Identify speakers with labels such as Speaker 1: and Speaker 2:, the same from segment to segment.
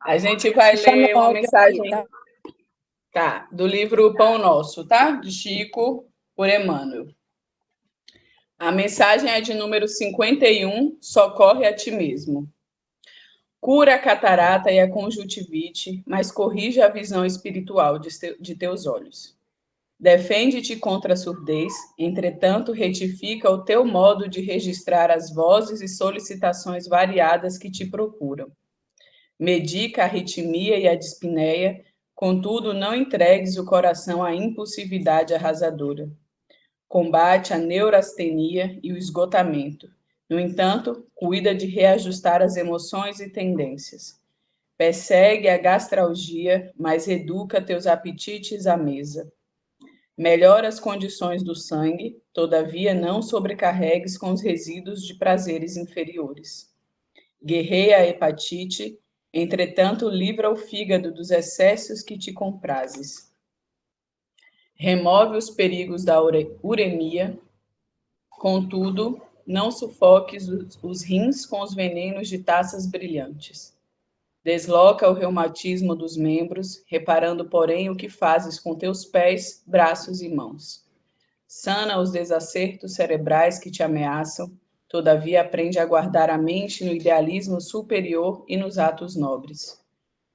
Speaker 1: A gente vai
Speaker 2: Só no
Speaker 1: ler uma
Speaker 2: áudio aqui,
Speaker 1: mensagem,
Speaker 2: tá?
Speaker 1: tá, do livro Pão Nosso, tá? De Chico, por Emmanuel. A mensagem é de número 51, socorre a ti mesmo. Cura a catarata e a conjuntivite, mas corrige a visão espiritual de teus olhos. Defende-te contra a surdez, entretanto, retifica o teu modo de registrar as vozes e solicitações variadas que te procuram. Medica a arritmia e a dispneia, contudo, não entregues o coração à impulsividade arrasadora. Combate a neurastenia e o esgotamento. No entanto, cuida de reajustar as emoções e tendências. Persegue a gastralgia, mas educa teus apetites à mesa. Melhora as condições do sangue, todavia não sobrecarregues com os resíduos de prazeres inferiores. Guerreia a hepatite, entretanto livra o fígado dos excessos que te comprazes. Remove os perigos da uremia, contudo, não sufoques os rins com os venenos de taças brilhantes. Desloca o reumatismo dos membros, reparando, porém, o que fazes com teus pés, braços e mãos. Sana os desacertos cerebrais que te ameaçam, todavia aprende a guardar a mente no idealismo superior e nos atos nobres.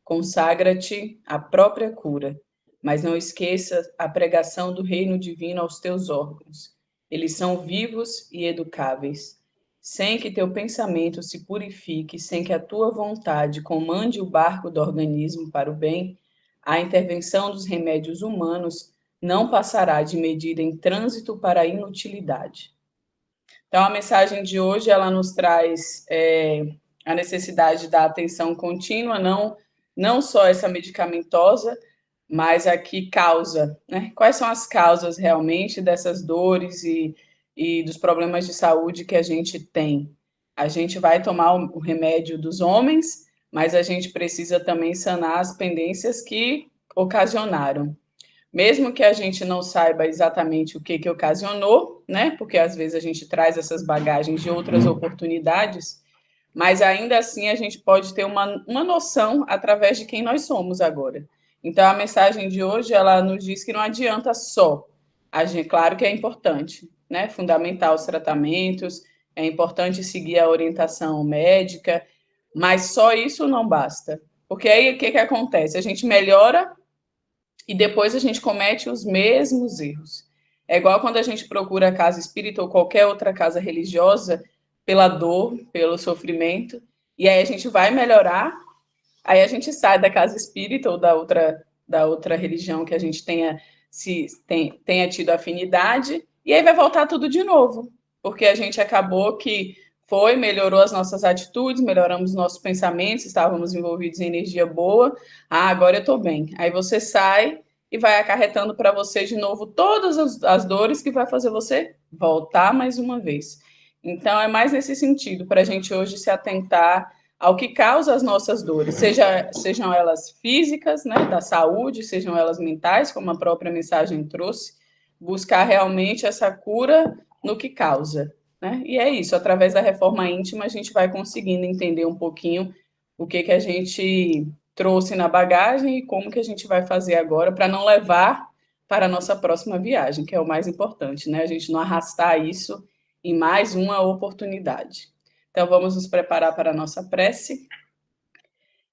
Speaker 1: Consagra-te à própria cura, mas não esqueça a pregação do reino divino aos teus órgãos. Eles são vivos e educáveis. Sem que teu pensamento se purifique, sem que a tua vontade comande o barco do organismo para o bem, a intervenção dos remédios humanos não passará de medida em trânsito para a inutilidade. Então, a mensagem de hoje, ela nos traz a necessidade da atenção contínua, não só essa medicamentosa, mas a que causa, né? Quais são as causas realmente dessas dores e dos problemas de saúde que a gente tem? A gente vai tomar o remédio dos homens, mas a gente precisa também sanar as pendências que ocasionaram. Mesmo que a gente não saiba exatamente o que ocasionou, né? Porque às vezes a gente traz essas bagagens de outras oportunidades, mas ainda assim a gente pode ter uma noção através de quem nós somos agora. Então a mensagem de hoje, ela nos diz que não adianta só a gente, claro que é importante, né? Fundamentar os tratamentos, é importante seguir a orientação médica, mas só isso não basta. Porque aí o que acontece? A gente melhora e depois a gente comete os mesmos erros. É igual quando a gente procura a casa espírita ou qualquer outra casa religiosa pela dor, pelo sofrimento, e aí a gente vai melhorar, aí a gente sai da casa espírita ou da outra religião que a gente tenha tido afinidade, e aí vai voltar tudo de novo, porque a gente acabou que melhorou as nossas atitudes, melhoramos nossos pensamentos, estávamos envolvidos em energia boa, agora eu estou bem. Aí você sai e vai acarretando para você de novo todas as dores que vai fazer você voltar mais uma vez. Então, é mais nesse sentido, para a gente hoje se atentar ao que causa as nossas dores, sejam elas físicas, né, da saúde, sejam elas mentais, como a própria mensagem trouxe, buscar realmente essa cura no que causa. Né? E é isso, através da reforma íntima, a gente vai conseguindo entender um pouquinho o que a gente trouxe na bagagem e como que a gente vai fazer agora para não levar para a nossa próxima viagem, que é o mais importante, né? A gente não arrastar isso em mais uma oportunidade. Então, vamos nos preparar para a nossa prece,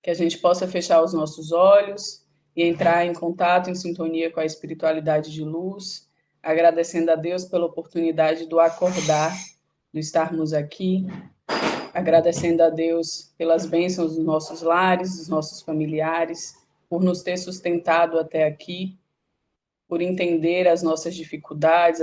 Speaker 1: que a gente possa fechar os nossos olhos e entrar em contato, em sintonia com a espiritualidade de luz, agradecendo a Deus pela oportunidade do acordar, de estarmos aqui, agradecendo a Deus pelas bênçãos dos nossos lares, dos nossos familiares, por nos ter sustentado até aqui, por entender as nossas dificuldades,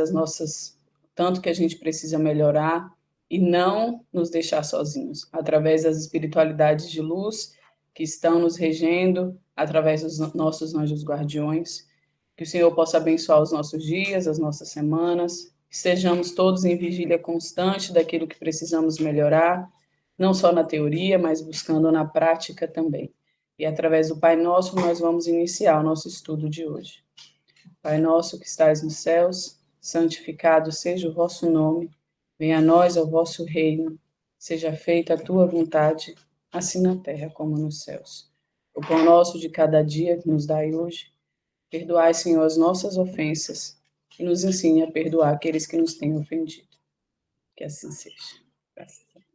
Speaker 1: tanto que a gente precisa melhorar e não nos deixar sozinhos, através das espiritualidades de luz que estão nos regendo, através dos nossos anjos guardiões, que o Senhor possa abençoar os nossos dias, as nossas semanas, que estejamos todos em vigília constante daquilo que precisamos melhorar, não só na teoria, mas buscando na prática também. E através do Pai Nosso, nós vamos iniciar o nosso estudo de hoje. Pai nosso que estais nos céus, santificado seja o vosso nome, venha a nós o vosso reino, seja feita a tua vontade, assim na terra como nos céus. O pão nosso de cada dia que nos dai hoje. Perdoai, Senhor, as nossas ofensas e nos ensine a perdoar aqueles que nos têm ofendido. Que assim seja. Graças a Deus.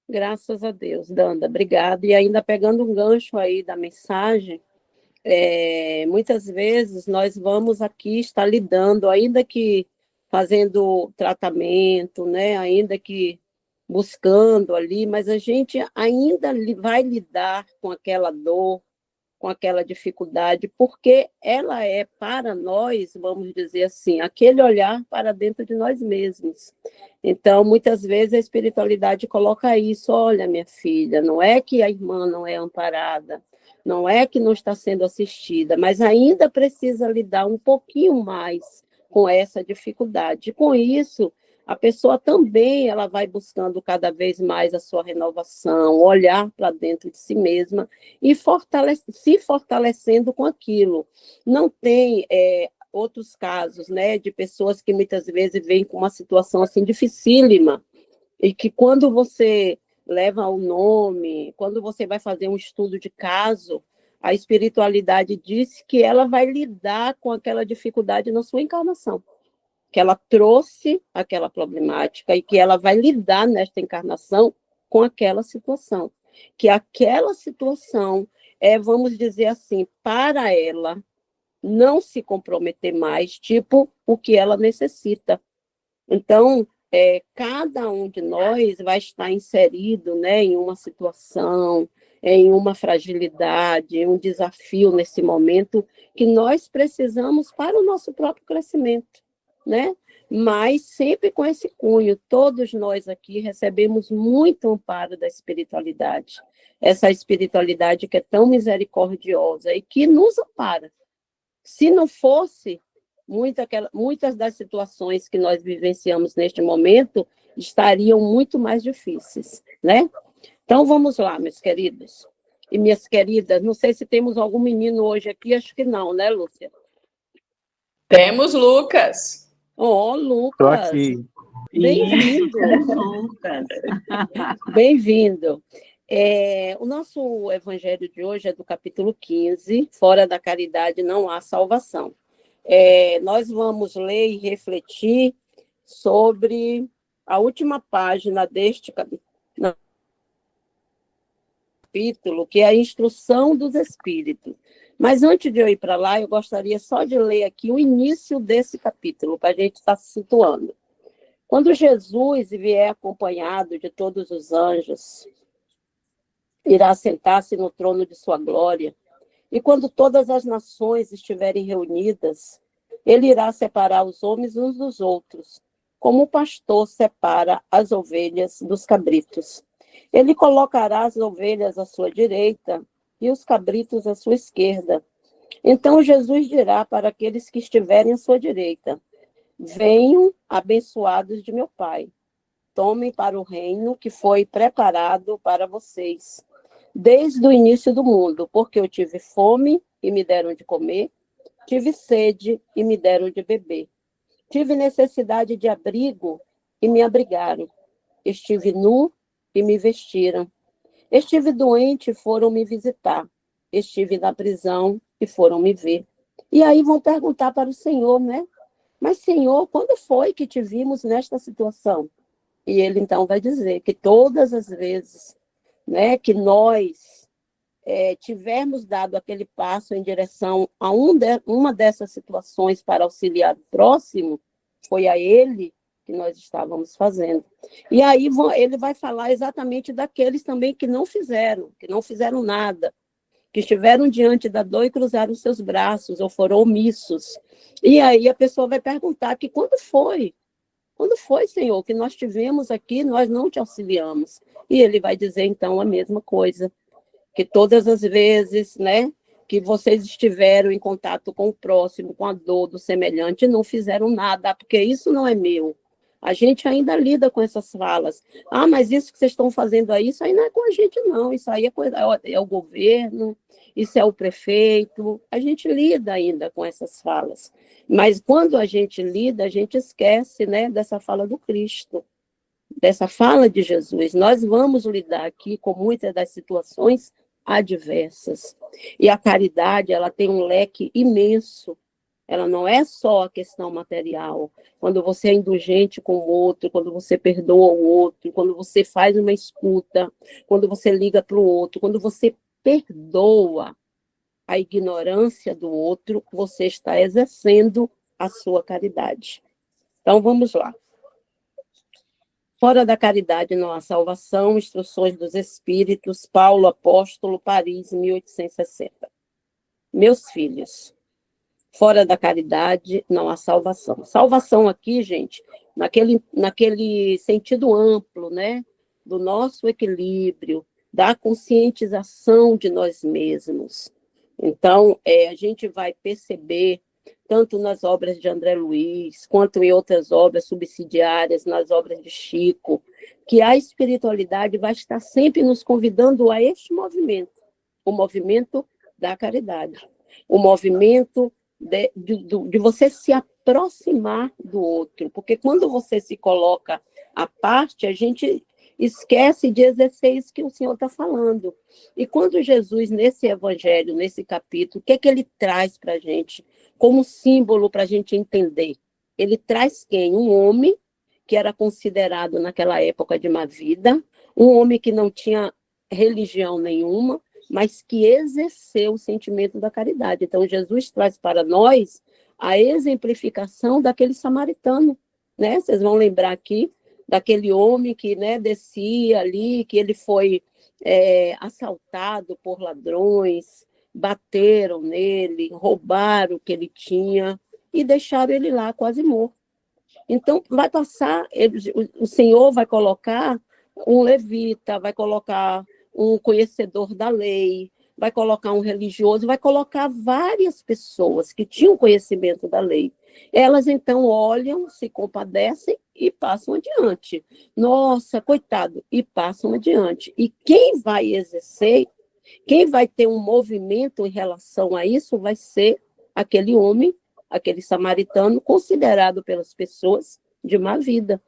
Speaker 2: Graças a Deus, Danda, obrigada. E ainda pegando um gancho aí da mensagem, muitas vezes nós vamos aqui estar lidando, ainda que fazendo tratamento, né, ainda que buscando ali, mas a gente ainda vai lidar com aquela dor, com aquela dificuldade, porque ela é para nós, vamos dizer assim, aquele olhar para dentro de nós mesmos. Então, muitas vezes a espiritualidade coloca isso, olha, minha filha, não é que a irmã não é amparada, não é que não está sendo assistida, mas ainda precisa lidar um pouquinho mais com essa dificuldade. Com isso, a pessoa também ela vai buscando cada vez mais a sua renovação, olhar para dentro de si mesma e se fortalecendo com aquilo. Não tem outros casos, né, de pessoas que muitas vezes vêm com uma situação assim dificílima e que quando você leva o nome, quando você vai fazer um estudo de caso, a espiritualidade diz que ela vai lidar com aquela dificuldade na sua encarnação, que ela trouxe aquela problemática e que ela vai lidar nesta encarnação com aquela situação. Que aquela situação vamos dizer assim, para ela não se comprometer mais, tipo, o que ela necessita. Então, cada um de nós vai estar inserido, né, em uma situação, em uma fragilidade, em um desafio nesse momento que nós precisamos para o nosso próprio crescimento, né? Mas sempre com esse cunho, todos nós aqui recebemos muito amparo da espiritualidade, essa espiritualidade que é tão misericordiosa e que nos ampara. Se não fosse, muitas das situações que nós vivenciamos neste momento estariam muito mais difíceis, né? Então, vamos lá, meus queridos e minhas queridas. Não sei se temos algum menino hoje aqui, acho que não, né, Lúcia?
Speaker 1: Temos Lucas.
Speaker 2: Oh, Lucas.
Speaker 3: Estou aqui.
Speaker 2: Bem-vindo.
Speaker 4: Lucas.
Speaker 2: Bem-vindo. O nosso evangelho de hoje é do capítulo 15, fora da caridade não há salvação. Nós vamos ler e refletir sobre a última página deste capítulo, que é a instrução dos espíritos. Mas antes de eu ir para lá, eu gostaria só de ler aqui o início desse capítulo, para a gente estar se situando. Quando Jesus vier acompanhado de todos os anjos, irá sentar-se no trono de sua glória, e quando todas as nações estiverem reunidas, ele irá separar os homens uns dos outros, como o pastor separa as ovelhas dos cabritos. Ele colocará as ovelhas à sua direita e os cabritos à sua esquerda. Então Jesus dirá para aqueles que estiverem à sua direita: venham, abençoados de meu Pai, tomem para o reino que foi preparado para vocês desde o início do mundo, porque eu tive fome e me deram de comer, tive sede e me deram de beber, tive necessidade de abrigo e me abrigaram, estive nu e me vestiram, estive doente e foram me visitar, estive na prisão e foram me ver. E aí vão perguntar para o Senhor, né? Mas, Senhor, quando foi que te vimos nesta situação? E ele então vai dizer que todas as vezes, né, que nós tivermos dado aquele passo em direção a uma dessas situações para auxiliar o próximo, foi a ele que nós estávamos fazendo. E aí ele vai falar exatamente daqueles também que não fizeram nada, que estiveram diante da dor e cruzaram seus braços, ou foram omissos. E aí a pessoa vai perguntar que quando foi? Quando foi, Senhor, que nós tivemos aqui, nós não te auxiliamos? E ele vai dizer, então, a mesma coisa, que todas as vezes, né, que vocês estiveram em contato com o próximo, com a dor do semelhante, não fizeram nada, porque isso não é meu. A gente ainda lida com essas falas. Ah, mas isso que vocês estão fazendo aí, isso aí não é com a gente, não. Isso aí é o governo, isso é o prefeito. A gente lida ainda com essas falas. Mas quando a gente lida, a gente esquece, né, dessa fala do Cristo, dessa fala de Jesus, nós vamos lidar aqui com muitas das situações adversas. E a caridade, ela tem um leque imenso. Ela não é só a questão material. Quando você é indulgente com o outro, quando você perdoa o outro, quando você faz uma escuta, quando você liga para o outro, quando você perdoa a ignorância do outro, você está exercendo a sua caridade. Então, vamos lá. Fora da caridade não há salvação, Instruções dos Espíritos, Paulo Apóstolo, Paris, 1860. Meus filhos, fora da caridade não há salvação. Salvação aqui, gente, naquele sentido amplo, né? Do nosso equilíbrio, da conscientização de nós mesmos. Então, a gente vai perceber, tanto nas obras de André Luiz, quanto em outras obras subsidiárias, nas obras de Chico, que a espiritualidade vai estar sempre nos convidando a este movimento, o movimento da caridade, o movimento de você se aproximar do outro, porque quando você se coloca à parte, a gente esquece de exercer isso que o Senhor está falando. E quando Jesus, nesse evangelho, nesse capítulo, o que é que ele traz para a gente como símbolo para a gente entender? Ele traz quem? Um homem que era considerado naquela época de má vida, um homem que não tinha religião nenhuma, mas que exerceu o sentimento da caridade. Então, Jesus traz para nós a exemplificação daquele samaritano, né? Vocês vão lembrar aqui daquele homem que, né, descia ali, que ele foi assaltado por ladrões, bateram nele, roubaram o que ele tinha e deixaram ele lá quase morto. Então, vai passar, o Senhor vai colocar um levita, vai colocar um conhecedor da lei, vai colocar um religioso, vai colocar várias pessoas que tinham conhecimento da lei. Elas, então, olham, se compadecem e passam adiante. Nossa, coitado, e passam adiante. E quem vai exercer, quem vai ter um movimento em relação a isso, vai ser aquele homem, aquele samaritano, considerado pelas pessoas de má vida.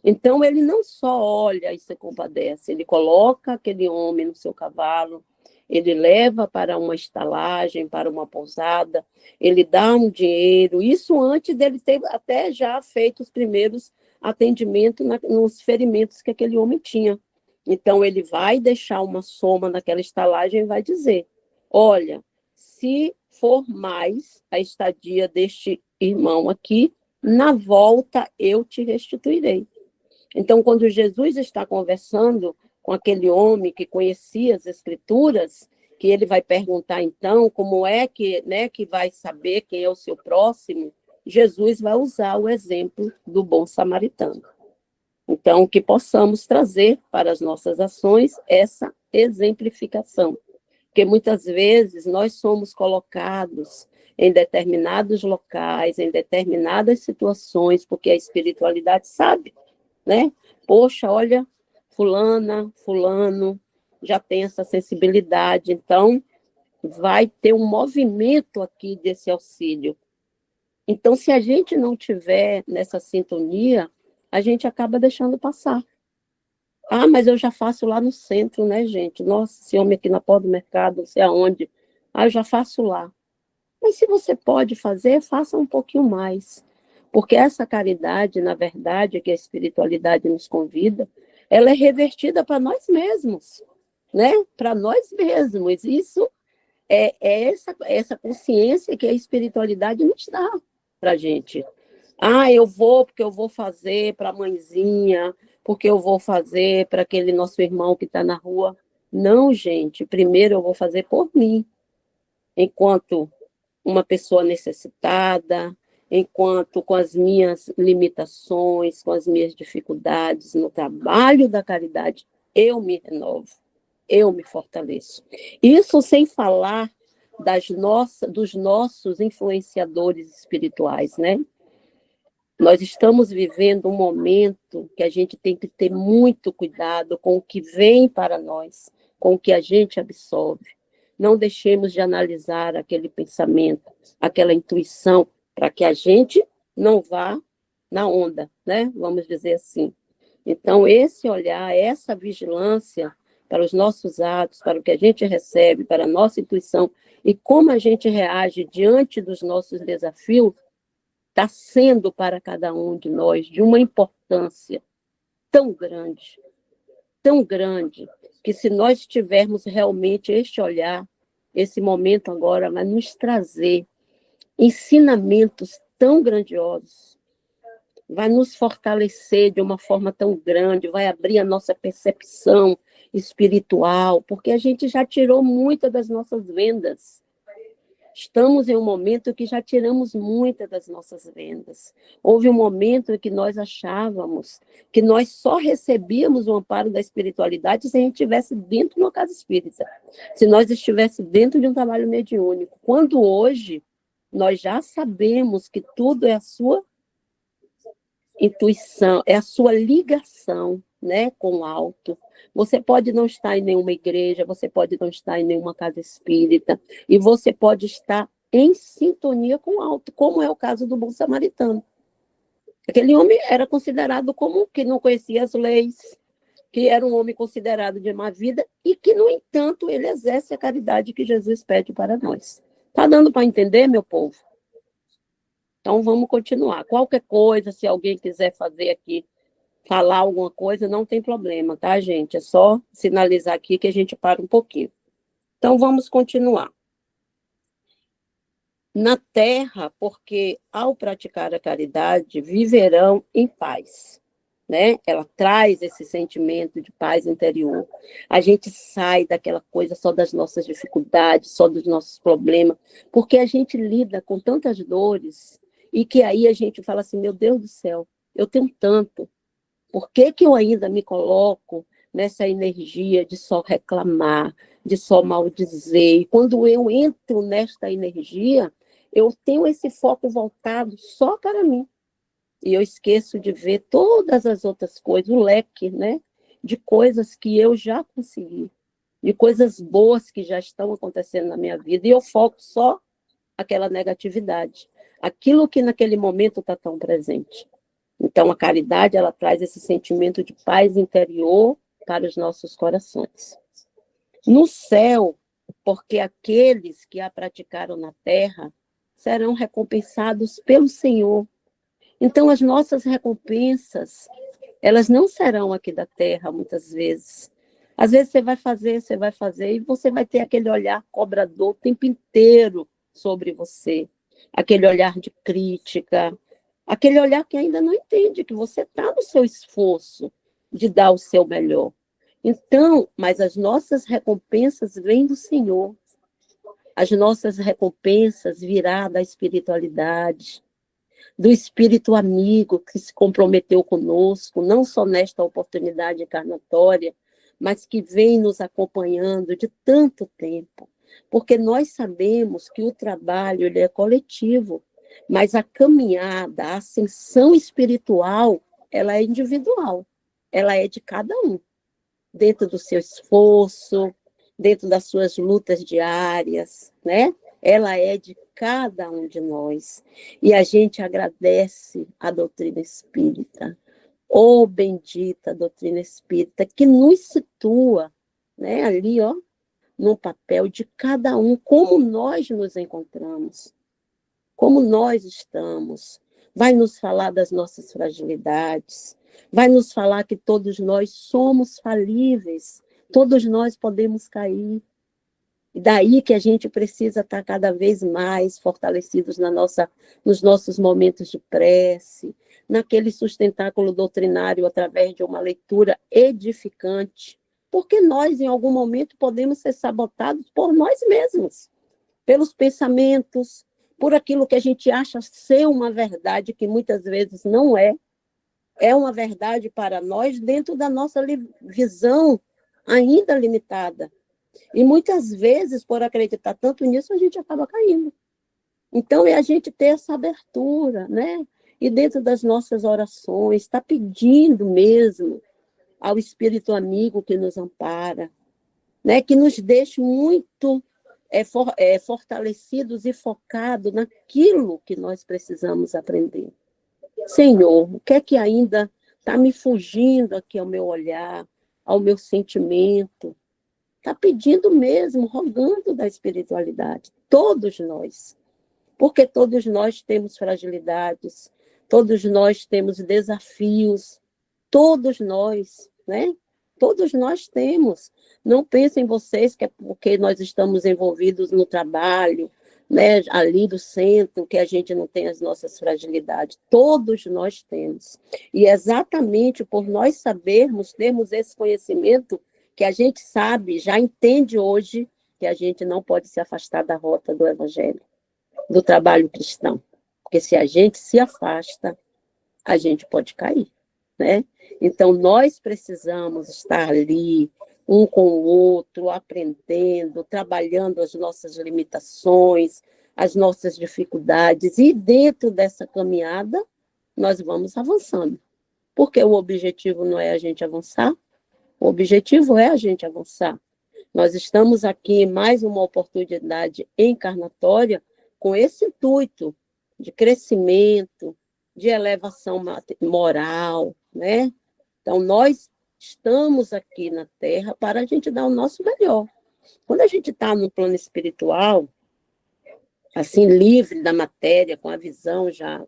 Speaker 2: Então, ele não só olha e se compadece, ele coloca aquele homem no seu cavalo, ele leva para uma estalagem, para uma pousada, ele dá um dinheiro, isso antes dele ter até já feito os primeiros atendimentos nos ferimentos que aquele homem tinha. Então, ele vai deixar uma soma naquela estalagem e vai dizer, olha, se for mais a estadia deste irmão aqui, na volta eu te restituirei. Então, quando Jesus está conversando com aquele homem que conhecia as Escrituras, que ele vai perguntar, então, como é que, né, que vai saber quem é o seu próximo, Jesus vai usar o exemplo do bom samaritano. Então, que possamos trazer para as nossas ações essa exemplificação. Porque muitas vezes nós somos colocados em determinados locais, em determinadas situações, porque a espiritualidade sabe, né? Poxa, olha, fulana, fulano já tem essa sensibilidade, então vai ter um movimento aqui desse auxílio. Então, se a gente não tiver nessa sintonia, a gente acaba deixando passar. Ah, mas eu já faço lá no centro, né, gente? Nossa, esse homem aqui na porta do mercado, não sei aonde. Ah, eu já faço lá. Mas se você pode fazer, faça um pouquinho mais. Porque essa caridade, na verdade, que a espiritualidade nos convida, ela é revertida para nós mesmos, né? Para nós mesmos. Isso é essa consciência que a espiritualidade nos dá para a gente. Ah, eu vou porque eu vou fazer para a mãezinha, porque eu vou fazer para aquele nosso irmão que está na rua. Não, gente, primeiro eu vou fazer por mim, enquanto uma pessoa necessitada, enquanto com as minhas limitações, com as minhas dificuldades no trabalho da caridade, eu me renovo, eu me fortaleço. Isso sem falar dos nossos influenciadores espirituais, né? Nós estamos vivendo um momento que a gente tem que ter muito cuidado com o que vem para nós, com o que a gente absorve. Não deixemos de analisar aquele pensamento, aquela intuição, para que a gente não vá na onda, né? Vamos dizer assim. Então, esse olhar, essa vigilância para os nossos atos, para o que a gente recebe, para a nossa intuição e como a gente reage diante dos nossos desafios, está sendo para cada um de nós de uma importância tão grande, que se nós tivermos realmente este olhar, esse momento agora vai nos trazer ensinamentos tão grandiosos, vai nos fortalecer de uma forma tão grande, vai abrir a nossa percepção espiritual, porque a gente já tirou muitas das nossas vendas. Estamos em um momento que já tiramos muitas das nossas vendas. Houve um momento em que nós achávamos que nós só recebíamos o amparo da espiritualidade se a gente estivesse dentro de uma casa espírita, se nós estivéssemos dentro de um trabalho mediúnico. Quando hoje nós já sabemos que tudo é a sua intuição, é a sua ligação, né, com o alto. Você pode não estar em nenhuma igreja, você pode não estar em nenhuma casa espírita, e você pode estar em sintonia com o alto, como é o caso do bom samaritano. Aquele homem era considerado como que não conhecia as leis, que era um homem considerado de má vida, e que, no entanto, ele exerce a caridade que Jesus pede para nós. Está dando para entender, meu povo? Então, vamos continuar. Qualquer coisa, se alguém quiser fazer aqui, falar alguma coisa, não tem problema, tá, gente? É só sinalizar aqui que a gente para um pouquinho. Então, vamos continuar. Na terra, porque ao praticar a caridade, viverão em paz, né? Ela traz esse sentimento de paz interior. A gente sai daquela coisa só das nossas dificuldades, só dos nossos problemas, porque a gente lida com tantas dores, e que aí a gente fala assim, meu Deus do céu, eu tenho tanto, por que que eu ainda me coloco nessa energia de só reclamar, de só maldizer? E quando eu entro nesta energia, eu tenho esse foco voltado só para mim. E eu esqueço de ver todas as outras coisas, o leque, né, de coisas que eu já consegui, de coisas boas que já estão acontecendo na minha vida, e eu foco só aquela negatividade, aquilo que naquele momento está tão presente. Então, a caridade, ela traz esse sentimento de paz interior para os nossos corações. No céu, porque aqueles que a praticaram na terra serão recompensados pelo Senhor. Então, as nossas recompensas, elas não serão aqui da terra, muitas vezes. Às vezes você vai fazer, e você vai ter aquele olhar cobrador o tempo inteiro sobre você, aquele olhar de crítica, aquele olhar que ainda não entende que você está no seu esforço de dar o seu melhor. Então, mas as nossas recompensas vêm do Senhor. As nossas recompensas virá da espiritualidade, do espírito amigo que se comprometeu conosco, não só nesta oportunidade encarnatória, mas que vem nos acompanhando de tanto tempo. Porque nós sabemos que o trabalho ele é coletivo, mas a caminhada, a ascensão espiritual, ela é individual, ela é de cada um, dentro do seu esforço, dentro das suas lutas diárias, né? Ela é de cada um de nós. E a gente agradece a doutrina espírita, ô bendita doutrina espírita, que nos situa, né, ali, ó, no papel de cada um, como nós nos encontramos, como nós estamos. Vai nos falar das nossas fragilidades, vai nos falar que todos nós somos falíveis, todos nós podemos cair. E daí que a gente precisa estar cada vez mais fortalecidos nos nossos momentos de prece, naquele sustentáculo doutrinário através de uma leitura edificante, porque nós, em algum momento, podemos ser sabotados por nós mesmos, pelos pensamentos, por aquilo que a gente acha ser uma verdade, que muitas vezes não é. É uma verdade para nós dentro da nossa visão ainda limitada. E muitas vezes, por acreditar tanto nisso, a gente acaba caindo. Então, é a gente ter essa abertura, né? E dentro das nossas orações, está pedindo mesmo ao Espírito amigo que nos ampara, né? Que nos deixe muito fortalecidos e focados naquilo que nós precisamos aprender. Senhor, o que é que ainda Está me fugindo aqui ao meu olhar, ao meu sentimento. Está pedindo mesmo, rogando da espiritualidade. Todos nós. Porque todos nós temos fragilidades, todos nós temos desafios, todos nós, né? Todos nós temos. Não pensem vocês que é porque nós estamos envolvidos no trabalho, né, ali do centro, que a gente não tem as nossas fragilidades. Todos nós temos. E exatamente por nós sabermos, termos esse conhecimento, que a gente sabe, já entende hoje, que a gente não pode se afastar da rota do Evangelho, do trabalho cristão. Porque se a gente se afasta, a gente pode cair, né? Então, nós precisamos estar ali, um com o outro, aprendendo, trabalhando as nossas limitações, as nossas dificuldades, e dentro dessa caminhada, nós vamos avançando. Porque o objetivo não é a gente avançar, o objetivo é a gente avançar. Nós estamos aqui em mais uma oportunidade encarnatória com esse intuito de crescimento, de elevação moral, né? Então, nós estamos aqui na Terra para a gente dar o nosso melhor. Quando a gente está no plano espiritual, assim, livre da matéria, com a visão já,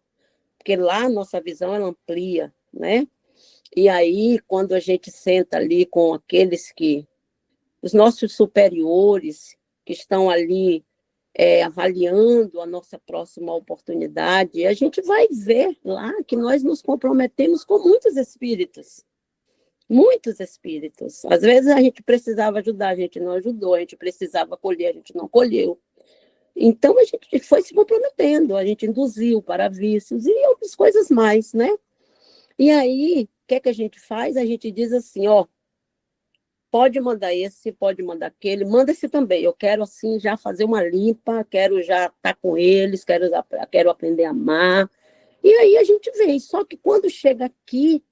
Speaker 2: porque lá a nossa visão ela amplia, né? E aí, quando a gente senta ali com aqueles que, os nossos superiores, que estão ali avaliando a nossa próxima oportunidade, a gente vai ver lá que nós nos comprometemos com muitos espíritos. Muitos espíritos. Às vezes a gente precisava ajudar, a gente não ajudou, a gente precisava colher, a gente não colheu. Então a gente foi se comprometendo, a gente induziu para vícios e outras coisas mais, né? E aí, o que é que a gente faz? A gente diz assim, ó, pode mandar esse, pode mandar aquele, manda esse também. Eu quero, assim, já fazer uma limpa, quero já estar com eles, quero aprender a amar. E aí a gente vê. Só que quando chega aqui,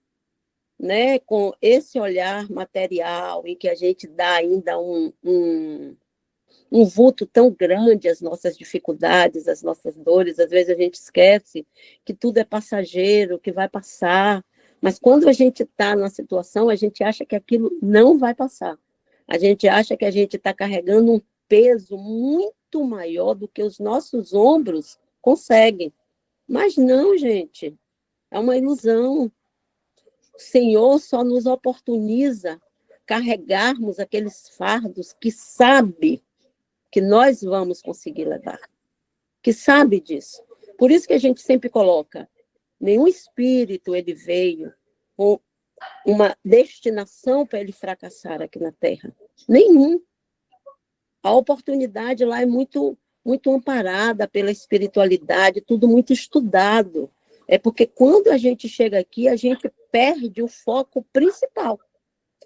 Speaker 2: né, com esse olhar material, em que a gente dá ainda um vulto tão grande às nossas dificuldades, às nossas dores, às vezes a gente esquece que tudo é passageiro, que vai passar. Mas quando a gente está na situação, a gente acha que aquilo não vai passar. A gente acha que a gente está carregando um peso muito maior do que os nossos ombros conseguem. Mas não, gente, é uma ilusão. O Senhor só nos oportuniza carregarmos aqueles fardos que sabe que nós vamos conseguir levar, que sabe disso. Por isso que a gente sempre coloca, nenhum espírito ele veio com uma destinação para ele fracassar aqui na Terra. Nenhum. A oportunidade lá é muito, muito amparada pela espiritualidade, tudo muito estudado. É porque quando a gente chega aqui, a gente perde o foco principal.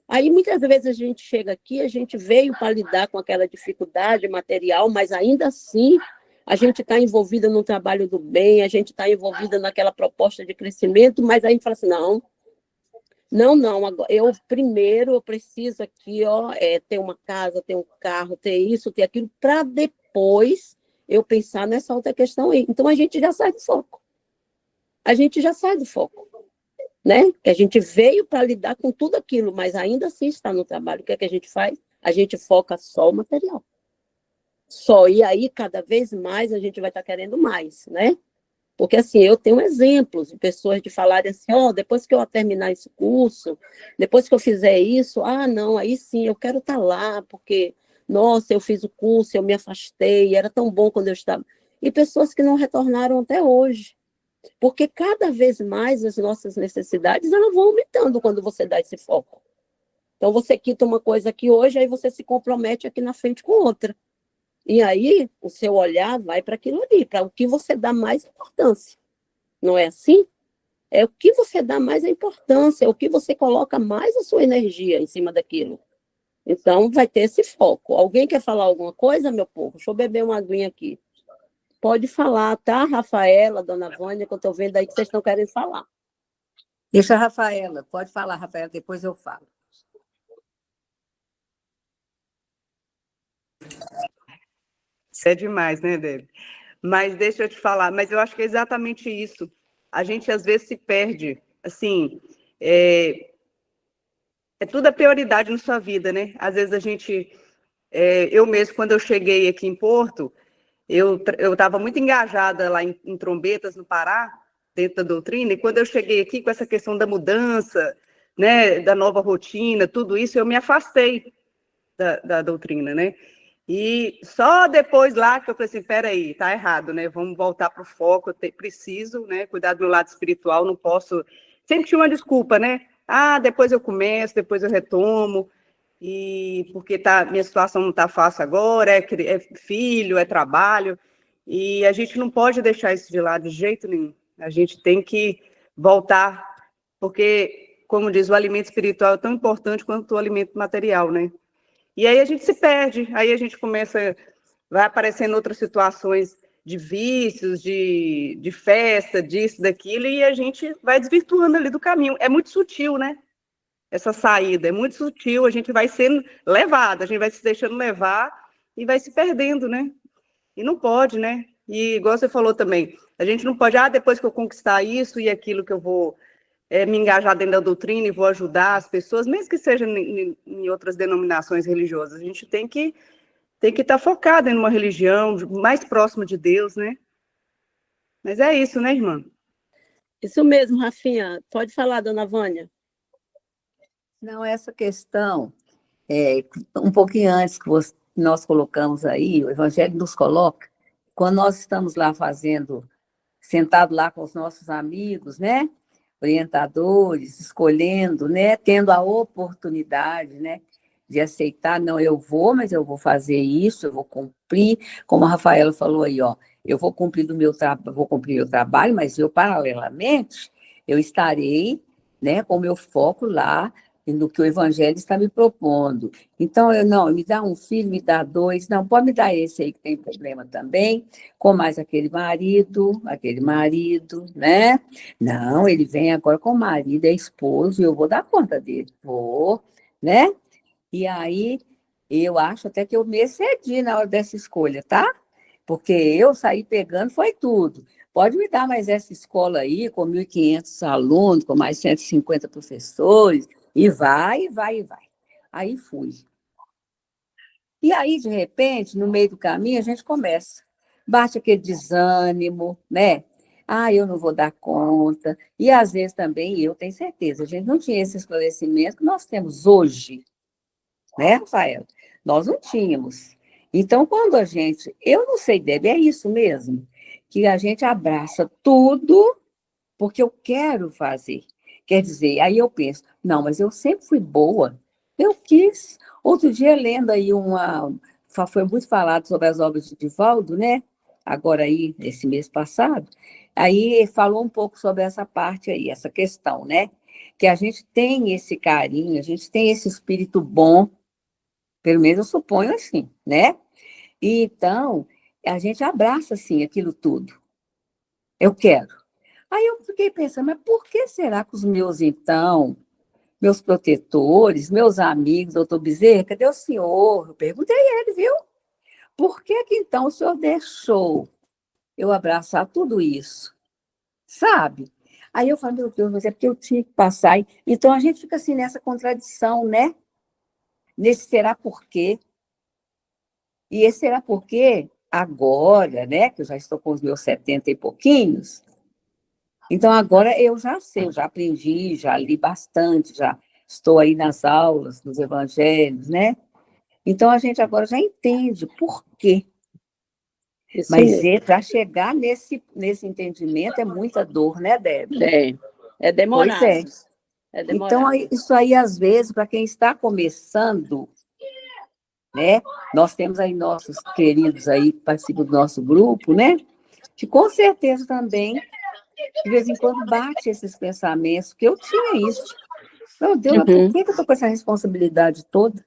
Speaker 2: Aí, muitas vezes, a gente chega aqui, a gente veio para lidar com aquela dificuldade material, mas ainda assim, a gente está envolvida no trabalho do bem, a gente está envolvida naquela proposta de crescimento, mas aí a gente fala assim, não, agora, eu preciso aqui, ó, ter uma casa, ter um carro, ter isso, ter aquilo, para depois eu pensar nessa outra questão aí. Então, a gente já sai do foco. A gente já sai do foco. Né? Que a gente veio para lidar com tudo aquilo, mas ainda assim está no trabalho. O que é que a gente faz? A gente foca só o material. Só. E aí, cada vez mais, a gente vai estar querendo mais, né? Porque, assim, eu tenho exemplos de pessoas de falarem assim, ó, depois que eu terminar esse curso, depois que eu fizer isso, não, aí sim, eu quero estar lá, porque, nossa, eu fiz o curso, eu me afastei, era tão bom quando eu estava... E pessoas que não retornaram até hoje. Porque cada vez mais as nossas necessidades elas vão aumentando quando você dá esse foco. Então, você quita uma coisa aqui hoje, aí você se compromete aqui na frente com outra. E aí, o seu olhar vai para aquilo ali, para o que você dá mais importância. Não é assim? É o que você dá mais importância, é o que você coloca mais a sua energia em cima daquilo. Então, vai ter esse foco. Alguém quer falar alguma coisa, meu povo? Deixa eu beber uma aguinha aqui. Pode falar, tá, Rafaela, dona Vânia, que eu estou vendo aí que vocês estão querendo falar.
Speaker 3: Deixa a Rafaela, pode falar, Rafaela, depois eu falo.
Speaker 4: Isso é demais, né, Débora? Mas deixa eu te falar, mas eu acho que é exatamente isso. A gente, às vezes, se perde, assim, é tudo a prioridade na sua vida, né? Às vezes eu mesmo, quando eu cheguei aqui em Porto, eu estava muito engajada lá em Trombetas, no Pará, dentro da doutrina, e quando eu cheguei aqui com essa questão da mudança, né, da nova rotina, tudo isso, eu me afastei da doutrina, né? E só depois lá que eu falei assim, peraí, tá errado, né? Vamos voltar para o foco, preciso, né, cuidar do meu lado espiritual, não posso... Sempre tinha uma desculpa, né? Ah, depois eu começo, depois eu retomo, e porque minha situação não está fácil agora, é filho, é trabalho, e a gente não pode deixar isso de lado de jeito nenhum. A gente tem que voltar, porque, como diz, o alimento espiritual é tão importante quanto o alimento material, né? E aí a gente se perde, aí a gente vai aparecendo outras situações de vícios, de festa, disso, daquilo, e a gente vai desvirtuando ali do caminho. É muito sutil, né? Essa saída é muito sutil, a gente vai sendo levado, a gente vai se deixando levar e vai se perdendo, né? E não pode, né? E igual você falou também, a gente não pode, depois que eu conquistar isso e aquilo que eu vou me engajar dentro da doutrina e vou ajudar as pessoas, mesmo que seja em outras denominações religiosas, a gente tem que estar focado em uma religião mais próxima de Deus, né? Mas é isso, né, irmã?
Speaker 2: Isso mesmo, Rafinha. Pode falar, dona Vânia.
Speaker 3: Não, essa questão, um pouquinho antes que nós colocamos aí, o Evangelho nos coloca, quando nós estamos lá sentado lá com os nossos amigos, né? Orientadores, escolhendo, né? Tendo a oportunidade, né? De aceitar, não, eu vou, mas eu vou fazer isso, eu vou cumprir, como a Rafaela falou aí, ó, eu vou cumprir vou cumprir meu trabalho, mas eu, paralelamente, eu estarei, né, com o meu foco lá no que o Evangelho está me propondo. Então, me dá um filho, me dá dois, não, pode me dar esse aí que tem problema também, com mais aquele marido, né? Não, ele vem agora com o marido, é esposo, e eu vou dar conta dele, vou, né? E aí, eu acho até que eu me excedi na hora dessa escolha, tá? Porque eu saí pegando, foi tudo. Pode me dar mais essa escola aí, com 1.500 alunos, com mais 150 professores, e vai, e vai, e vai. Aí fui. E aí, de repente, no meio do caminho, a gente começa. Bate aquele desânimo, né? Eu não vou dar conta. E, às vezes, também, eu tenho certeza, a gente não tinha esse esclarecimento que nós temos hoje, né, Rafael? Nós não tínhamos. Então, quando eu não sei, Deb, é isso mesmo, que a gente abraça tudo porque eu quero fazer. Quer dizer, aí eu penso, não, mas eu sempre fui boa, eu quis. Outro dia, lendo aí foi muito falado sobre as obras de Divaldo, né? Agora aí, esse mês passado, aí falou um pouco sobre essa parte aí, essa questão, né? Que a gente tem esse carinho, a gente tem esse espírito bom, pelo menos eu suponho assim, né? E então, a gente abraça, assim, aquilo tudo. Eu quero. Aí eu fiquei pensando, mas por que será que meus protetores, meus amigos, doutor Bezerra, cadê o senhor? Eu perguntei a ele, viu? Por que então o senhor deixou eu abraçar tudo isso? Sabe? Aí eu falei, meu Deus, mas é porque eu tinha que passar. Então a gente fica assim nessa contradição, né? Nesse será por quê? E esse será porque agora, né, que eu já estou com os meus 70 e pouquinhos, então agora eu já sei, eu já aprendi, já li bastante, já estou aí nas aulas, nos evangelhos, né? Então a gente agora já entende por quê.
Speaker 2: Isso
Speaker 3: Mas
Speaker 2: mesmo.
Speaker 3: para chegar nesse entendimento é muita dor, né, Débora?
Speaker 2: É
Speaker 3: Pois é.
Speaker 2: demorado. É
Speaker 3: Então,
Speaker 2: demorado.
Speaker 3: isso aí, às vezes, para quem está começando, né? Nós temos aí nossos queridos aí que participam do nosso grupo, né? Que com certeza também, de vez em quando, bate esses pensamentos, que eu tinha isso. Meu Deus, mas por que eu estou com essa responsabilidade toda?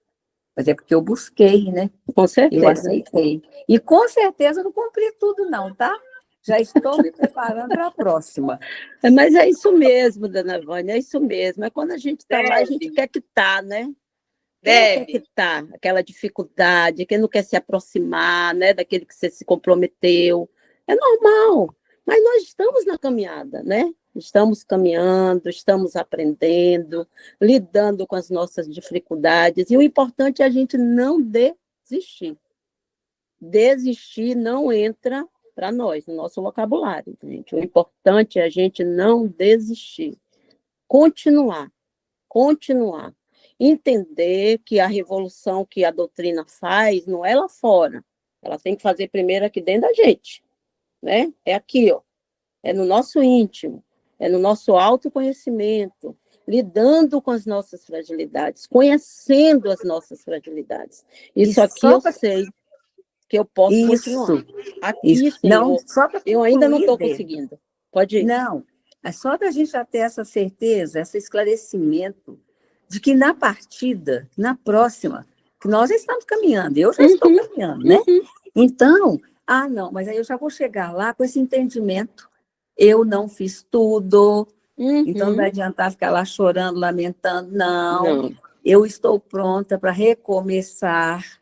Speaker 3: Mas é porque eu busquei, né?
Speaker 2: Com
Speaker 3: Eu
Speaker 2: certeza.
Speaker 3: aceitei. E com certeza eu não cumpri tudo, não, tá? Já estou me preparando para a próxima.
Speaker 2: Mas é isso mesmo, dona Vânia, é isso mesmo. É quando a gente está lá, a gente quer que tá, né? Quem quer que tá? Aquela dificuldade, quem não quer se aproximar, né, daquele que você se comprometeu. É normal, mas nós estamos na caminhada, né? Estamos caminhando, estamos aprendendo, lidando com as nossas dificuldades. E o importante é a gente não desistir. Desistir não entra para nós, no nosso vocabulário, gente. O importante é a gente não desistir. Continuar. Entender que a revolução que a doutrina faz não é lá fora. Ela tem que fazer primeiro aqui dentro da gente, né? É aqui, ó. É no nosso íntimo, é no nosso autoconhecimento, lidando com as nossas fragilidades, conhecendo as nossas fragilidades. Isso aqui eu sei que eu posso continuar. Aqui, Senhor,
Speaker 3: não, só
Speaker 2: eu ainda não estou conseguindo. Pode ir.
Speaker 3: Não, é só da gente já ter essa certeza, esse esclarecimento de que na partida, na próxima, que nós já estamos caminhando, eu já estou caminhando, né? Então, não, mas aí eu já vou chegar lá com esse entendimento. Eu não fiz tudo, então não vai adiantar ficar lá chorando, lamentando, não. Eu estou pronta para recomeçar.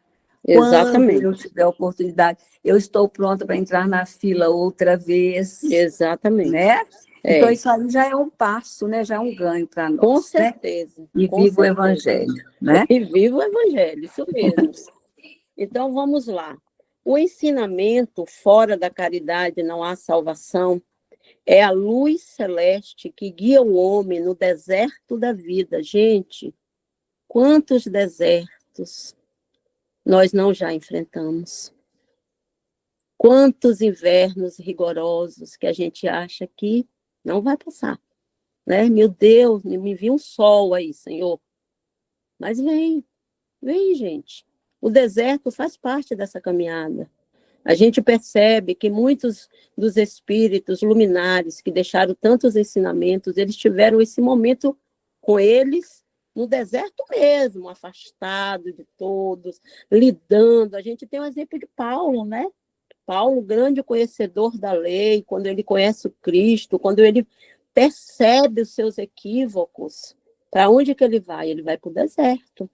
Speaker 2: Exatamente.
Speaker 3: Quando eu tiver a oportunidade, eu estou pronta para entrar na fila outra vez.
Speaker 2: Exatamente.
Speaker 3: Né? Então, isso aí já é um passo, né? Já é um ganho para nós.
Speaker 2: Com certeza.
Speaker 3: Né? E viva o Evangelho. Né?
Speaker 2: E viva o Evangelho, isso mesmo. Então, vamos lá. O ensinamento fora da caridade não há salvação é a luz celeste que guia o homem no deserto da vida. Gente, quantos desertos nós não já enfrentamos? Quantos invernos rigorosos que a gente acha que não vai passar, né? Meu Deus, me viu um sol aí, Senhor. Mas vem, gente. O deserto faz parte dessa caminhada. A gente percebe que muitos dos espíritos luminares que deixaram tantos ensinamentos, eles tiveram esse momento com eles no deserto mesmo, afastado de todos, lidando. A gente tem o exemplo de Paulo, né? Paulo, grande conhecedor da lei, quando ele conhece o Cristo, quando ele percebe os seus equívocos, para onde que ele vai? Ele vai para o deserto.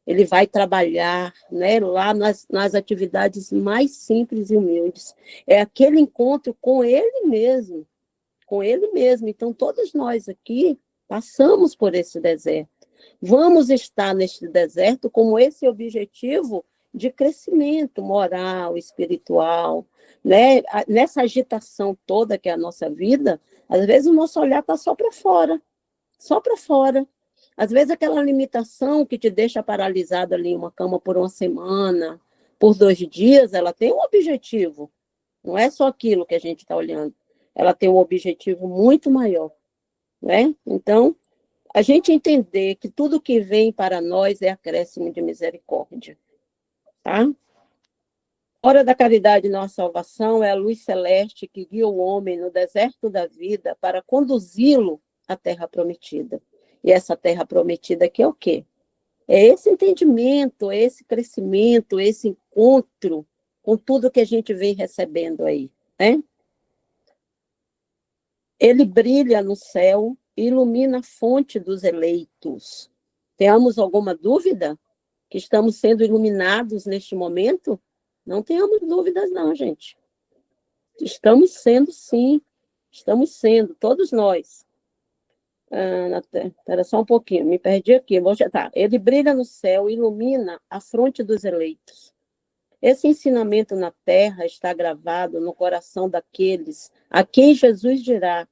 Speaker 2: Ele vai trabalhar, né, lá nas atividades mais simples e humildes. É aquele encontro com ele mesmo, com ele mesmo. Então, todos nós aqui passamos por esse deserto. Vamos estar neste deserto como esse objetivo de crescimento moral, espiritual, né? Nessa agitação toda que é a nossa vida, às vezes o nosso olhar está só para fora, só para fora. Às vezes aquela limitação que te deixa paralisado ali em uma cama por uma semana, por 2 dias, ela tem um objetivo. Não é só aquilo que a gente está olhando. Ela tem um objetivo muito maior, né? Então, a gente entender que tudo que vem para nós é acréscimo de misericórdia, tá? Hora da caridade, nossa salvação é a luz celeste que guia o homem no deserto da vida para conduzi-lo à terra prometida. E essa terra prometida aqui é o quê? É esse entendimento, é esse crescimento, esse encontro com tudo que a gente vem recebendo aí, né? Ele brilha no céu, ilumina a fonte dos eleitos. Temos alguma dúvida que estamos sendo iluminados neste momento? Não tenhamos dúvidas não, gente. Estamos sendo, sim. Estamos sendo, todos nós. Espera só um pouquinho, me perdi aqui. Ele brilha no céu, ilumina a fronte dos eleitos. Esse ensinamento na terra está gravado no coração daqueles a quem Jesus dirá: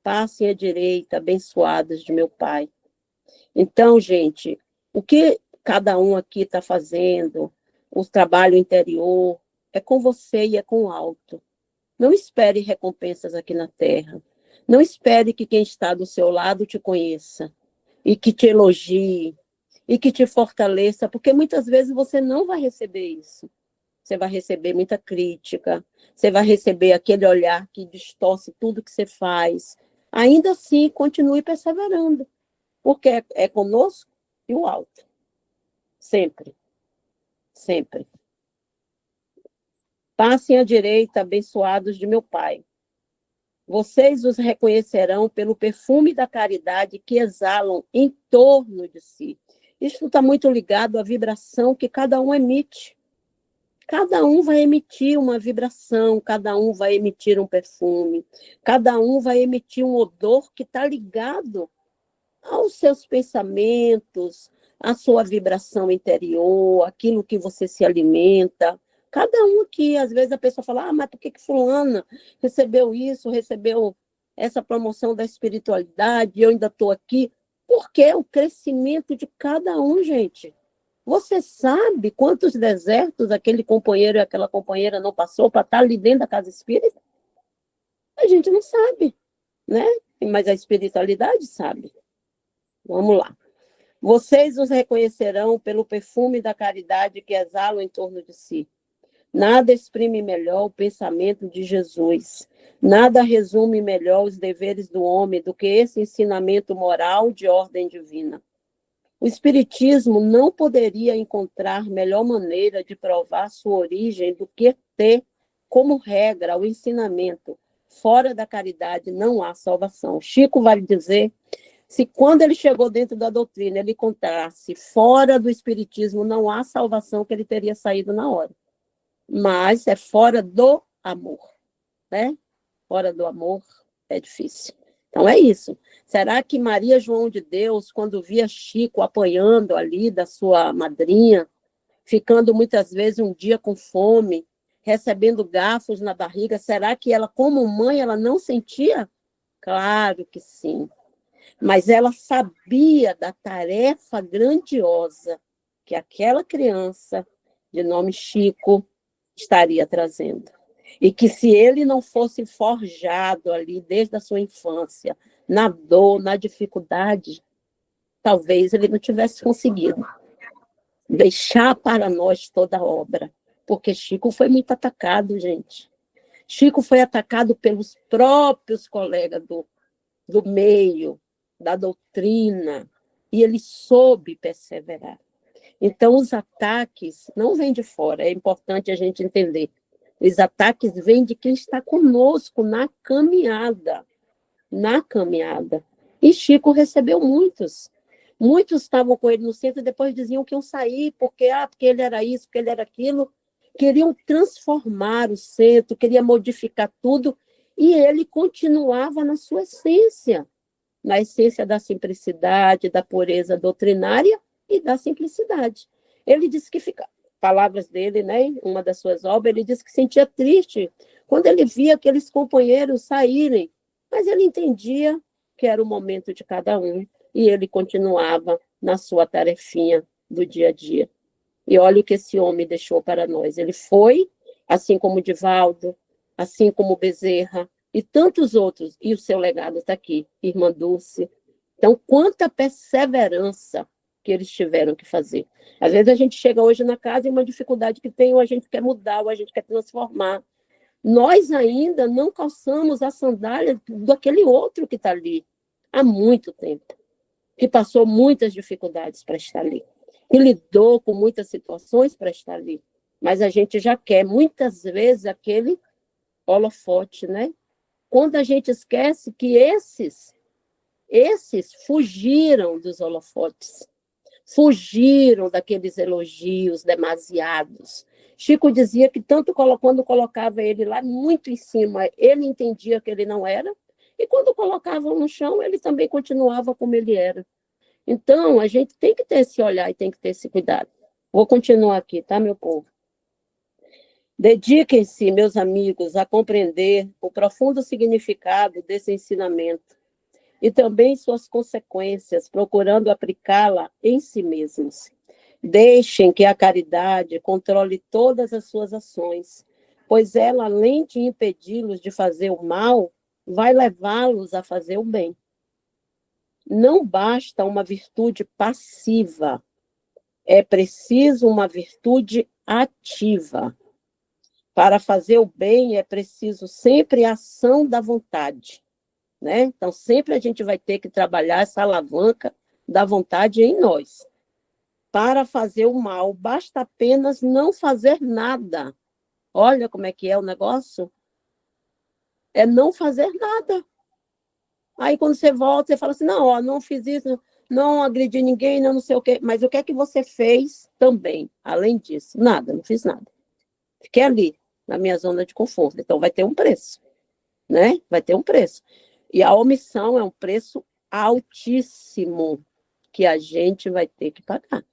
Speaker 2: passem à direita, abençoados de meu Pai. Então, gente, o que cada um aqui está fazendo, o trabalho interior, é com você e é com o alto. Não espere recompensas aqui na terra. Não espere que quem está do seu lado te conheça e que te elogie e que te fortaleça, porque muitas vezes você não vai receber isso. Você vai receber muita crítica, você vai receber aquele olhar que distorce tudo que você faz. Ainda assim, continue perseverando, porque é conosco e o alto. Sempre. Sempre. Passem à direita, abençoados de meu Pai. Vocês os reconhecerão pelo perfume da caridade que exalam em torno de si. Isso está muito ligado à vibração que cada um emite. Cada um vai emitir uma vibração, cada um vai emitir um perfume, cada um vai emitir um odor que está ligado aos seus pensamentos, à sua vibração interior, aquilo que você se alimenta. Cada um aqui, às vezes a pessoa fala, mas por que fulana recebeu isso, recebeu essa promoção da espiritualidade, e eu ainda estou aqui? Porque é o crescimento de cada um, gente. Você sabe quantos desertos aquele companheiro e aquela companheira não passou para estar ali dentro da casa espírita? A gente não sabe, né? Mas a espiritualidade sabe. Vamos lá. Vocês os reconhecerão pelo perfume da caridade que exalam em torno de si. Nada exprime melhor o pensamento de Jesus. Nada resume melhor os deveres do homem do que esse ensinamento moral de ordem divina. O Espiritismo não poderia encontrar melhor maneira de provar sua origem do que ter como regra o ensinamento. Fora da caridade não há salvação. Chico vai dizer, se quando ele chegou dentro da doutrina, ele encontrasse fora do Espiritismo não há salvação, que ele teria saído na hora. Mas é fora do amor, né? Fora do amor é difícil. Então é isso. Será que Maria João de Deus, quando via Chico apanhando ali da sua madrinha, ficando muitas vezes um dia com fome, recebendo garfos na barriga, será que ela, como mãe, ela não sentia? Claro que sim. Mas ela sabia da tarefa grandiosa que aquela criança, de nome Chico, estaria trazendo. E que se ele não fosse forjado ali desde a sua infância, na dor, na dificuldade, talvez ele não tivesse conseguido deixar para nós toda a obra. Porque Chico foi muito atacado, gente. Chico foi atacado pelos próprios colegas do meio, da doutrina, e ele soube perseverar. Então, os ataques não vêm de fora, é importante a gente entender. Os ataques vêm de quem está conosco na caminhada. Na caminhada. E Chico recebeu muitos. Muitos estavam com ele no centro e depois diziam que iam sair, porque ele era isso, porque ele era aquilo. Queriam transformar o centro, queriam modificar tudo, e ele continuava na sua essência, na essência da simplicidade, da pureza doutrinária e da simplicidade. Ele disse que palavras dele, né, uma das suas obras, ele disse que sentia triste quando ele via aqueles companheiros saírem, mas ele entendia que era o momento de cada um e ele continuava na sua tarefinha do dia a dia. E olha o que esse homem deixou para nós. Ele foi, assim como Divaldo, assim como Bezerra e tantos outros, e o seu legado está aqui, Irmã Dulce. Então, quanta perseverança que eles tiveram que fazer. Às vezes a gente chega hoje na casa e uma dificuldade que tem, ou a gente quer mudar, ou a gente quer transformar. Nós ainda não calçamos a sandália daquele outro que está ali há muito tempo, que passou muitas dificuldades para estar ali, que lidou com muitas situações para estar ali. Mas a gente já quer, muitas vezes, aquele holofote, né? Quando a gente esquece que esses fugiram dos holofotes, fugiram daqueles elogios demasiados. Chico dizia que tanto quando colocava ele lá muito em cima, ele entendia que ele não era, e quando colocavam no chão, ele também continuava como ele era. Então, a gente tem que ter esse olhar e tem que ter esse cuidado. Vou continuar aqui, tá, meu povo? Dediquem-se, meus amigos, a compreender o profundo significado desse ensinamento e também suas consequências, procurando aplicá-la em si mesmos. Deixem que a caridade controle todas as suas ações, pois ela, além de impedi-los de fazer o mal, vai levá-los a fazer o bem. Não basta uma virtude passiva, é preciso uma virtude ativa. Para fazer o bem é preciso sempre a ação da vontade, né? Então, sempre a gente vai ter que trabalhar essa alavanca da vontade em nós. Para fazer o mal, basta apenas não fazer nada. Olha como é que é o negócio. É não fazer nada. Aí, quando você volta, você fala assim, não fiz isso, não agredi ninguém, não sei o quê. Mas o que é que você fez também, além disso? Nada, não fiz nada. Fiquei ali, na minha zona de conforto. Então, vai ter um preço, né? Vai ter um preço. E a omissão é um preço altíssimo que a gente vai ter que pagar.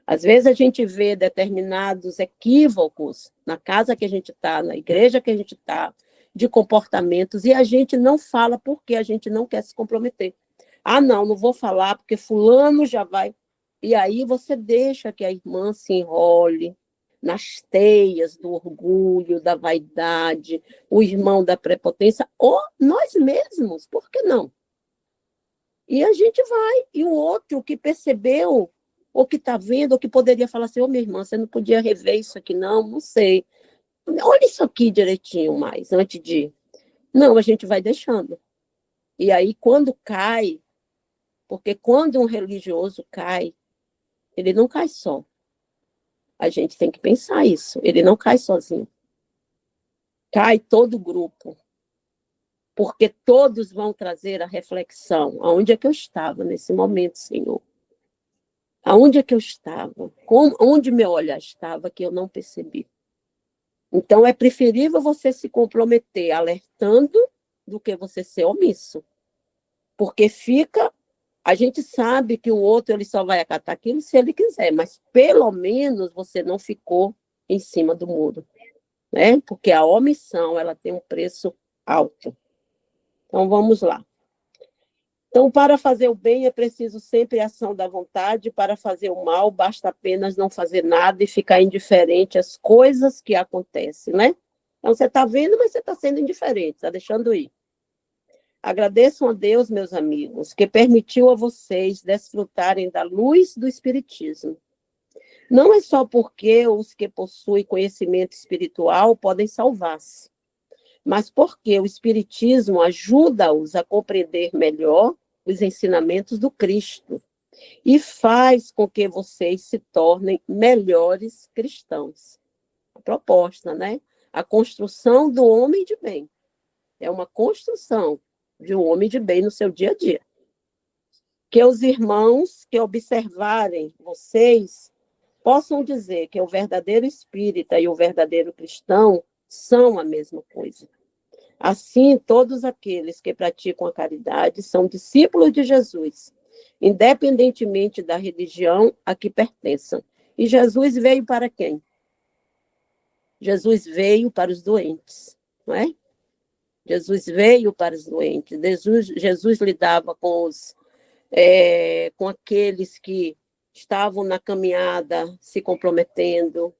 Speaker 2: Às vezes a gente vê determinados equívocos na casa que a gente está, na igreja que a gente está, de comportamentos, e a gente não fala porque a gente não quer se comprometer. Ah, não vou falar porque fulano já vai. E aí você deixa que a irmã se enrole nas teias do orgulho, da vaidade, o irmão da prepotência, ou nós mesmos, por que não? E a gente vai. E o outro que percebeu, ou que está vendo, ou que poderia falar assim, ô, minha irmã, você não podia rever isso aqui, não sei. Olha isso aqui direitinho mais, antes de... Não, a gente vai deixando. E aí, quando cai, porque quando um religioso cai, ele não cai só. A gente tem que pensar isso. Ele não cai sozinho. Cai todo o grupo. Porque todos vão trazer a reflexão. Aonde é que eu estava nesse momento, Senhor? Aonde é que eu estava? Onde meu olhar estava que eu não percebi? Então, é preferível você se comprometer alertando do que você ser omisso. Porque a gente sabe que o outro ele só vai acatar aquilo se ele quiser, mas pelo menos você não ficou em cima do muro, né? Porque a omissão ela tem um preço alto. Então, vamos lá. Então, para fazer o bem é preciso sempre a ação da vontade, para fazer o mal basta apenas não fazer nada e ficar indiferente às coisas que acontecem, né? Então, você está vendo, mas você está sendo indiferente, está deixando ir. Agradeçam a Deus, meus amigos, que permitiu a vocês desfrutarem da luz do Espiritismo. Não é só porque os que possuem conhecimento espiritual podem salvar-se, mas porque o Espiritismo ajuda-os a compreender melhor os ensinamentos do Cristo e faz com que vocês se tornem melhores cristãos. A proposta, né? A construção do homem de bem. É uma construção de um homem de bem no seu dia a dia. Que os irmãos que observarem vocês possam dizer que o verdadeiro espírita e o verdadeiro cristão são a mesma coisa. Assim, todos aqueles que praticam a caridade são discípulos de Jesus, independentemente da religião a que pertençam. E Jesus veio para quem? Jesus veio para os doentes, não é? Jesus veio para os doentes. Jesus lidava com aqueles que estavam na caminhada se comprometendo.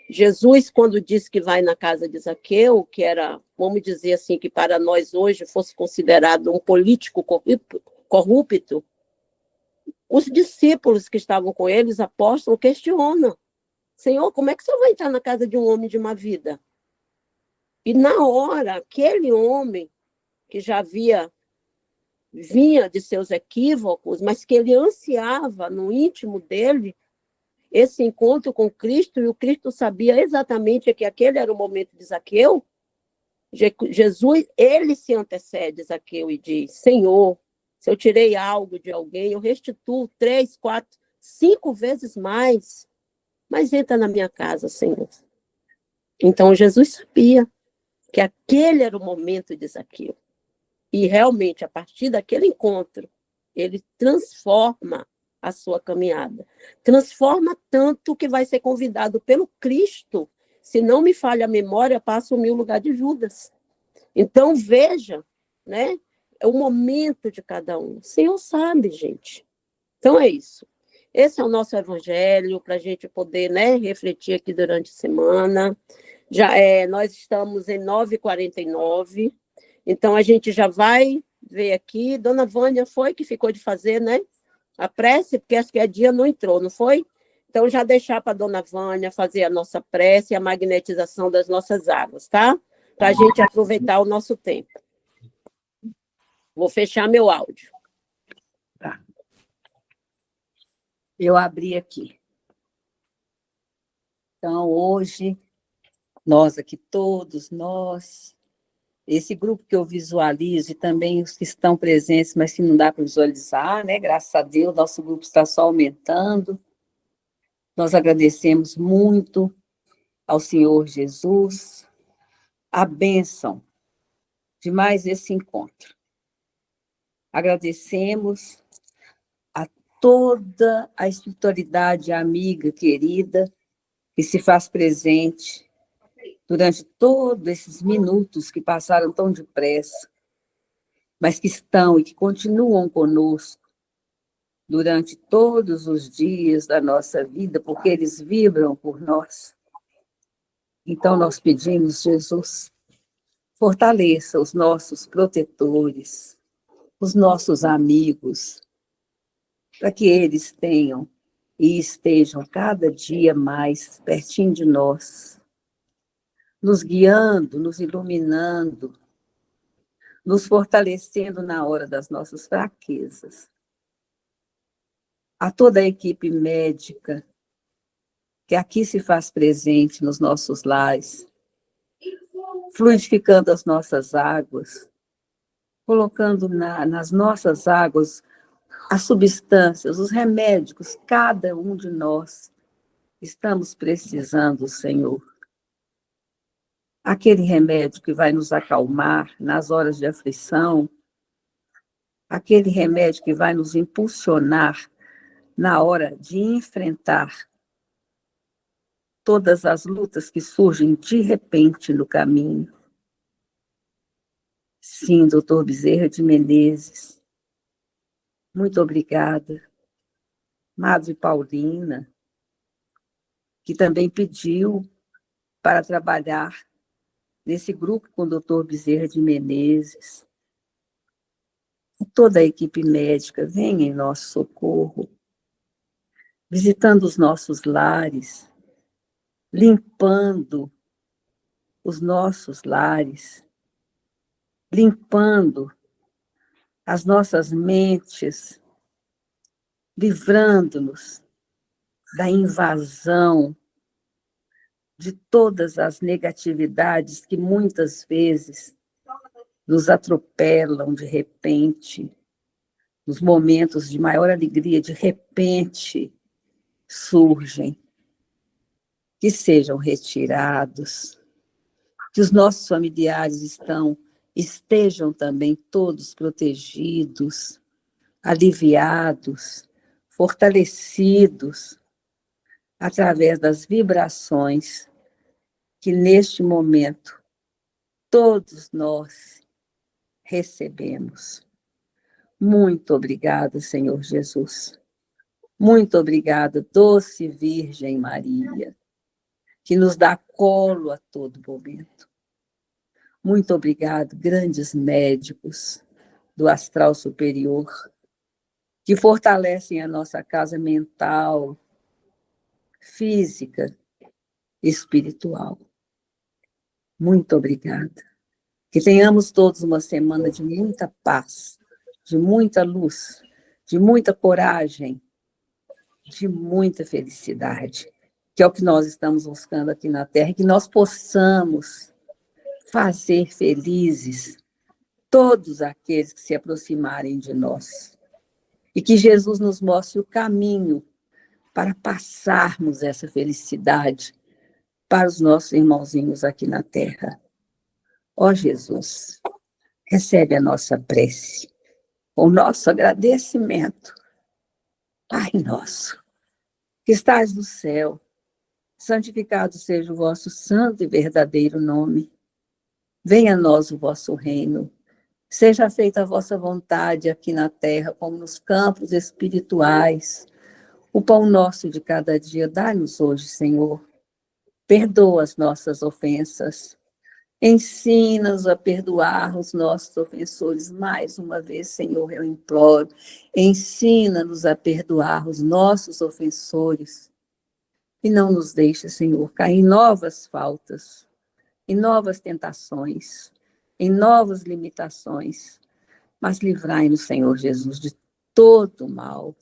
Speaker 2: Jesus, quando disse que vai na casa de Zaqueu, que era, vamos dizer assim, que para nós hoje fosse considerado um político corrupto, os discípulos que estavam com ele, os apóstolos, questionam: Senhor, como é que o senhor vai entrar na casa de um homem de má vida? E na hora, aquele homem que já vinha de seus equívocos, mas que ele ansiava no íntimo dele esse encontro com Cristo, e o Cristo sabia exatamente que aquele era o momento de Zaqueu. Jesus, ele se antecede a Zaqueu e diz: Senhor, se eu tirei algo de alguém, eu restituo 3, 4, 5 vezes mais, mas entra na minha casa, Senhor. Então Jesus sabia que aquele era o momento de Zaqueu. E realmente, a partir daquele encontro, ele transforma a sua caminhada. Transforma tanto que vai ser convidado pelo Cristo, se não me falha a memória, para assumir o lugar de Judas. Então, veja, né? É o momento de cada um. O Senhor sabe, gente. Então, é isso. Esse é o nosso evangelho, para a gente poder, né, refletir aqui durante a semana. Nós estamos em 9h49, então a gente já vai ver aqui. Dona Vânia foi que ficou de fazer, né? A prece, porque acho que a Dia não entrou, não foi? Então, já deixar para a Dona Vânia fazer a nossa prece e a magnetização das nossas águas, tá? Para a gente aproveitar o nosso tempo. Vou fechar meu áudio.
Speaker 3: Tá. Eu abri aqui. Então, hoje, nós aqui, todos nós, esse grupo que eu visualizo e também os que estão presentes, mas que não dá para visualizar, né? Graças a Deus, nosso grupo está só aumentando. Nós agradecemos muito ao Senhor Jesus a bênção de mais esse encontro. Agradecemos a toda a espiritualidade amiga, querida, que se faz presente durante todos esses minutos que passaram tão depressa, mas que estão e que continuam conosco durante todos os dias da nossa vida, porque eles vibram por nós. Então, nós pedimos, Jesus, fortaleça os nossos protetores, os nossos amigos, para que eles tenham e estejam cada dia mais pertinho de nós, nos guiando, nos iluminando, nos fortalecendo na hora das nossas fraquezas. A toda a equipe médica que aqui se faz presente nos nossos lares, fluidificando as nossas águas, colocando nas nossas águas as substâncias, os remédios, cada um de nós estamos precisando, Senhor. Aquele remédio que vai nos acalmar nas horas de aflição, aquele remédio que vai nos impulsionar na hora de enfrentar todas as lutas que surgem de repente no caminho. Sim, doutor Bezerra de Menezes, muito obrigada. Madre Paulina, que também pediu para trabalhar nesse grupo com o doutor Bezerra de Menezes. Toda a equipe médica vem em nosso socorro, visitando os nossos lares, limpando os nossos lares, limpando as nossas mentes, livrando-nos da invasão de todas as negatividades que muitas vezes nos atropelam de repente, nos momentos de maior alegria, de repente surgem, que sejam retirados, que os nossos familiares estejam também todos protegidos, aliviados, fortalecidos, através das vibrações que neste momento todos nós recebemos. Muito obrigada, Senhor Jesus. Muito obrigada, doce Virgem Maria, que nos dá colo a todo momento. Muito obrigado, grandes médicos do astral superior, que fortalecem a nossa casa mental, física, espiritual. Muito obrigada. Que tenhamos todos uma semana de muita paz, de muita luz, de muita coragem, de muita felicidade, que é o que nós estamos buscando aqui na Terra, e que nós possamos fazer felizes todos aqueles que se aproximarem de nós. E que Jesus nos mostre o caminho para passarmos essa felicidade para os nossos irmãozinhos aqui na Terra. Ó Jesus, recebe a nossa prece, o nosso agradecimento. Pai nosso, que estás no céu, santificado seja o vosso santo e verdadeiro nome. Venha a nós o vosso reino. Seja feita a vossa vontade aqui na terra, como nos campos espirituais. O pão nosso de cada dia dá-nos hoje, Senhor. Perdoa as nossas ofensas. Ensina-nos a perdoar os nossos ofensores. Mais uma vez, Senhor, eu imploro. Ensina-nos a perdoar os nossos ofensores. E não nos deixe, Senhor, cair em novas faltas, em novas tentações, em novas limitações. Mas livrai-nos, Senhor Jesus, de todo mal.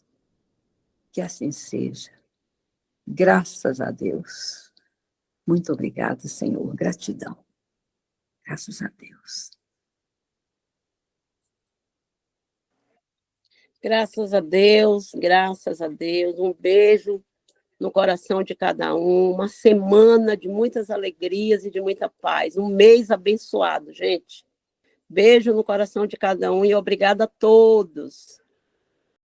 Speaker 3: Que assim seja. Graças a Deus. Muito obrigada, Senhor. Gratidão. Graças a Deus.
Speaker 2: Graças a Deus, graças a Deus. Um beijo no coração de cada um, uma semana de muitas alegrias e de muita paz, um mês abençoado, gente. Beijo no coração de cada um e obrigada a todos.